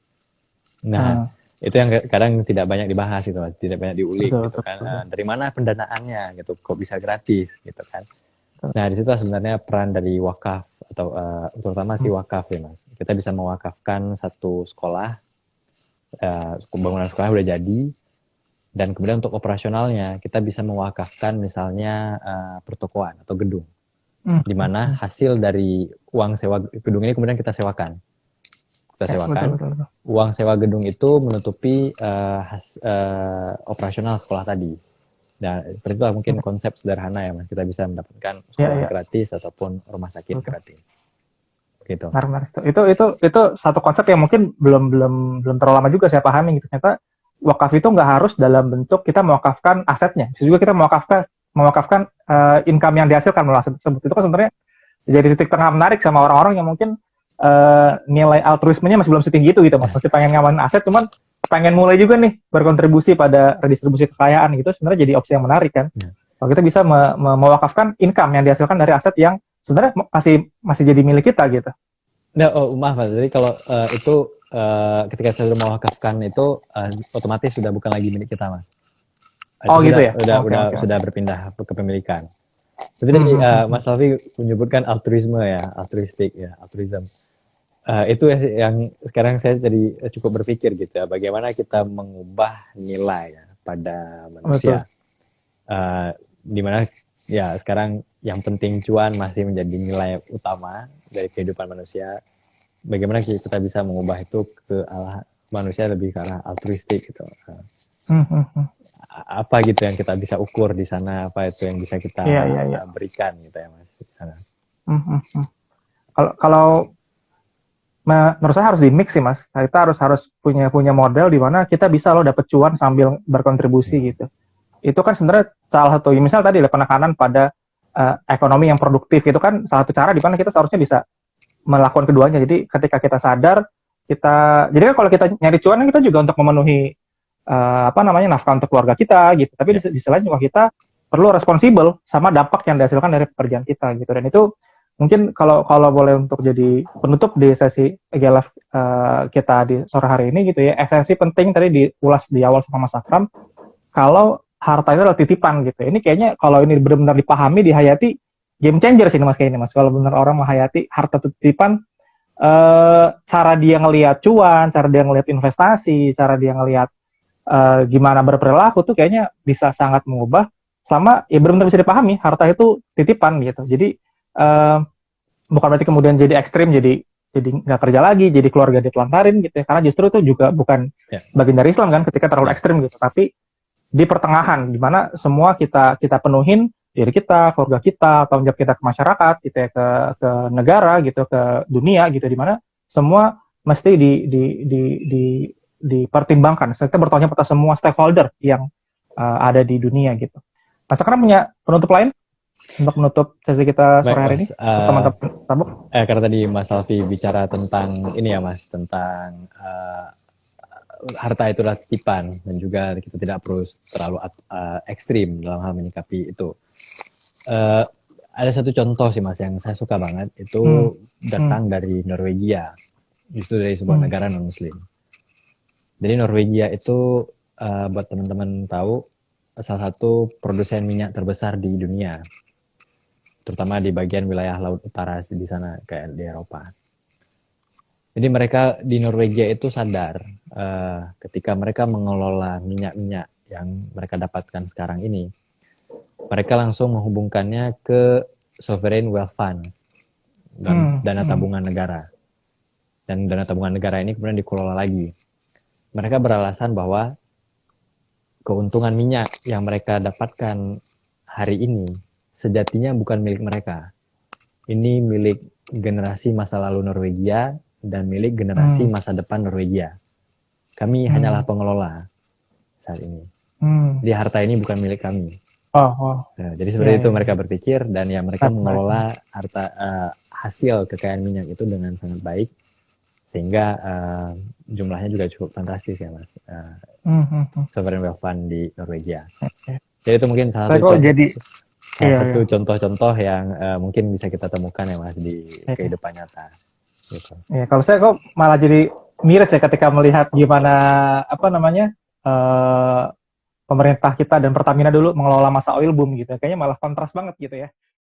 B: Nah, itu yang kadang tidak banyak dibahas gitu, tidak banyak diulik gitu kan. Dari mana pendanaannya gitu, kok bisa gratis gitu kan. Nah, di situ sebenarnya peran dari wakaf atau terutama si wakaf ya Mas. Kita bisa mewakafkan satu sekolah, bangunan sekolah udah jadi, Dan kemudian untuk operasionalnya kita bisa mewakafkan misalnya pertokoan atau gedung, di mana hasil dari uang sewa gedung ini kemudian kita sewakan.
A: Betul.
B: Uang sewa gedung itu menutupi operasional sekolah tadi. Nah, seperti itulah mungkin konsep sederhana ya Mas. Kita bisa mendapatkan sekolah gratis ataupun rumah sakit gratis. Gitu.
A: Benar. Itu satu konsep yang mungkin belum terlalu lama juga saya pahami gitu. Ternyata wakaf itu nggak harus dalam bentuk kita mewakafkan asetnya. Bisa juga kita mewakafkan income yang dihasilkan melalui aset tersebut. Itu kan sebenarnya jadi titik tengah menarik sama orang-orang yang mungkin nilai altruismenya masih belum setinggi itu gitu, Mas. Masih pengen ngamanin aset, cuman pengen mulai juga nih berkontribusi pada redistribusi kekayaan gitu. Sebenarnya jadi opsi yang menarik kan. Kalau kita bisa mewakafkan income yang dihasilkan dari aset yang sebenarnya masih jadi milik kita gitu.
B: Nah, maaf Mas. Jadi kalau itu ketika saya sudah mewakafkan itu otomatis sudah bukan lagi milik kita, Mas.
A: Gitu ya?
B: Sudah berpindah ke kepemilikan. Tapi tadi Mas Alfi menyebutkan altruisme ya, altruism. Itu yang sekarang saya jadi cukup berpikir gitu ya, bagaimana kita mengubah nilai ya, pada manusia. Di mana ya sekarang yang penting cuan masih menjadi nilai utama dari kehidupan manusia. Bagaimana kita bisa mengubah itu ke arah manusia lebih ke arah altruistik gitu. Apa gitu yang kita bisa ukur di sana, apa itu yang bisa kita berikan gitu ya Mas di sana.
A: Kalau menurut saya harus di mix sih Mas. Kita harus punya model di mana kita bisa dapat cuan sambil berkontribusi gitu. Itu kan sebenarnya salah satu, misal tadi penekanan pada ekonomi yang produktif, itu kan salah satu cara di mana kita seharusnya bisa melakukan keduanya. Jadi ketika kita sadar, jadi kan kalau kita nyari cuan kan kita juga untuk memenuhi nafkah untuk keluarga kita gitu. Tapi di sisi lain juga kita perlu responsibel sama dampak yang dihasilkan dari pekerjaan kita gitu. Dan itu mungkin kalau boleh untuk jadi penutup di sesi EGLF kita di sore hari ini gitu ya, esensi penting tadi diulas di awal sama Mas Akram, kalau harta itu adalah titipan gitu. Ini kayaknya kalau ini benar-benar dipahami, dihayati, game changer sih Mas kayaknya Mas. Kalau benar orang menghayati harta itu titipan, cara dia ngelihat cuan, cara dia ngelihat investasi, cara dia ngelihat gimana berperilaku tuh kayaknya bisa sangat mengubah, sama ya benar-benar bisa dipahami harta itu titipan gitu. Jadi bukan berarti kemudian jadi ekstrim, jadi nggak kerja lagi, jadi keluarga ditelantarin gitu ya, karena justru itu juga bukan bagian dari Islam kan ketika terlalu ekstrim gitu. Tapi di pertengahan, di mana semua kita penuhin diri kita, keluarga kita, tanggung jawab kita ke masyarakat, gitu ya, ke negara, gitu, ke dunia, gitu, di mana semua mesti dipertimbangkan. Kita bertanya pada semua stakeholder yang ada di dunia, gitu. Mas Akram punya penutup lain untuk menutup sesi kita sore hari ini? Teman-teman tabuk.
B: Karena tadi Mas Alfi bicara tentang ini ya Mas, tentang harta itulah titipan, dan juga kita tidak perlu terlalu ekstrim dalam hal menyikapi itu. Ada satu contoh sih Mas yang saya suka banget, itu datang dari Norwegia, itu dari sebuah negara non-muslim. Jadi Norwegia itu buat teman-teman tahu, salah satu produsen minyak terbesar di dunia, terutama di bagian wilayah Laut Utara di sana, kayak di Eropa. Jadi mereka di Norwegia itu sadar ketika mereka mengelola minyak-minyak yang mereka dapatkan sekarang ini, mereka langsung menghubungkannya ke Sovereign Wealth Fund dan dana tabungan negara. Dan dana tabungan negara ini kemudian dikelola lagi. Mereka beralasan bahwa keuntungan minyak yang mereka dapatkan hari ini sejatinya bukan milik mereka. Ini milik generasi masa lalu Norwegia dan milik generasi masa depan Norwegia. Kami hanyalah pengelola saat ini. Jadi harta ini bukan milik kami. Nah, jadi seperti itu mereka berpikir, dan ya mereka mengelola harta hasil kekayaan minyak itu dengan sangat baik, sehingga jumlahnya juga cukup fantastis ya Mas. Sovereign Wealth Fund di Norwegia. Jadi itu mungkin salah satu contoh-contoh yang mungkin bisa kita temukan ya Mas di kehidupan nyata. Gitu. Ya,
A: kalau saya kok malah jadi miris ya ketika melihat gimana pemerintah kita dan Pertamina dulu mengelola masa oil boom gitu. Kayaknya malah kontras banget gitu ya.